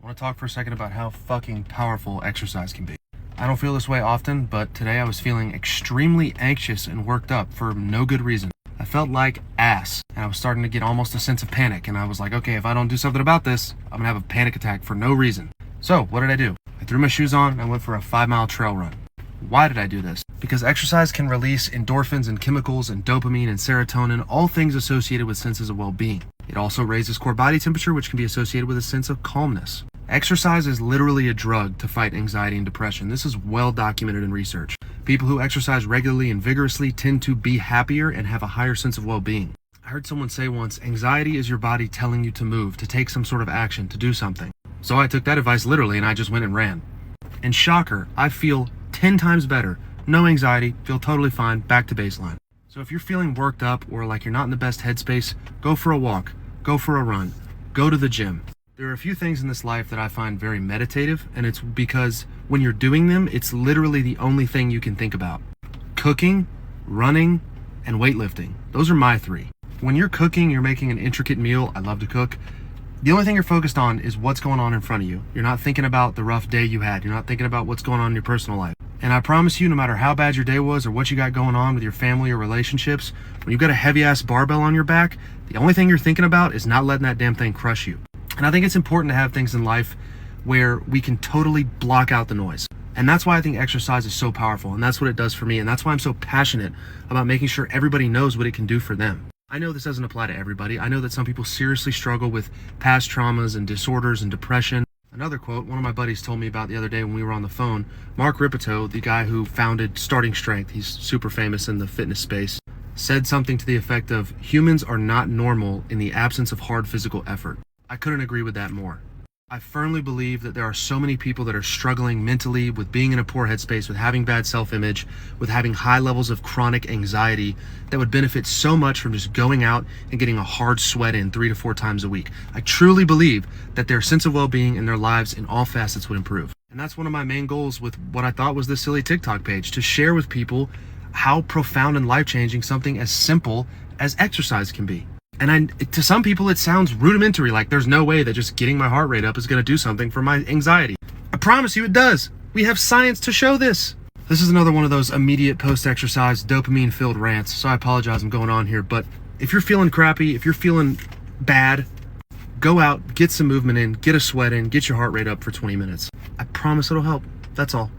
want to talk for a second about how fucking powerful exercise can be. I don't feel this way often, but today I was feeling extremely anxious and worked up for no good reason. I felt like ass, and I was starting to get almost a sense of panic, and I was like, okay, if I don't do something about this, I'm gonna have a panic attack for no reason. So, what did I do? I threw my shoes on and I went for a 5-mile trail run. Why did I do this? Because exercise can release endorphins and chemicals and dopamine and serotonin, all things associated with senses of well-being. It also raises core body temperature, which can be associated with a sense of calmness. Exercise is literally a drug to fight anxiety and depression. This is well documented in research. People who exercise regularly and vigorously tend to be happier and have a higher sense of well-being. I heard someone say once, anxiety is your body telling you to move, to take some sort of action, to do something. So I took that advice literally and I just went and ran. And shocker, I feel 10 times better. No anxiety, feel totally fine, back to baseline. So if you're feeling worked up or like you're not in the best headspace, go for a walk, go for a run, go to the gym. There are a few things in this life that I find very meditative, and it's because when you're doing them, it's literally the only thing you can think about. Cooking, running, and weightlifting. Those are my three. When you're cooking, you're making an intricate meal. I love to cook. The only thing you're focused on is what's going on in front of you. You're not thinking about the rough day you had. You're not thinking about what's going on in your personal life. And I promise you, no matter how bad your day was or what you got going on with your family or relationships, when you've got a heavy-ass barbell on your back, the only thing you're thinking about is not letting that damn thing crush you. And I think it's important to have things in life where we can totally block out the noise. And that's why I think exercise is so powerful, and that's what it does for me, and that's why I'm so passionate about making sure everybody knows what it can do for them. I know this doesn't apply to everybody. I know that some people seriously struggle with past traumas and disorders and depression. Another quote one of my buddies told me about the other day when we were on the phone, Mark Rippetoe, the guy who founded Starting Strength, he's super famous in the fitness space, said something to the effect of, humans are not normal in the absence of hard physical effort. I couldn't agree with that more. I firmly believe that there are so many people that are struggling mentally with being in a poor headspace, with having bad self-image, with having high levels of chronic anxiety that would benefit so much from just going out and getting a hard sweat in 3 to 4 times a week. I truly believe that their sense of well-being and their lives in all facets would improve. And that's one of my main goals with what I thought was this silly TikTok page, to share with people how profound and life-changing something as simple as exercise can be. And to some people, it sounds rudimentary, like there's no way that just getting my heart rate up is going to do something for my anxiety. I promise you it does. We have science to show this. This is another one of those immediate post-exercise dopamine-filled rants, so I apologize I'm going on here, but if you're feeling crappy, if you're feeling bad, go out, get some movement in, get a sweat in, get your heart rate up for 20 minutes. I promise it'll help. That's all.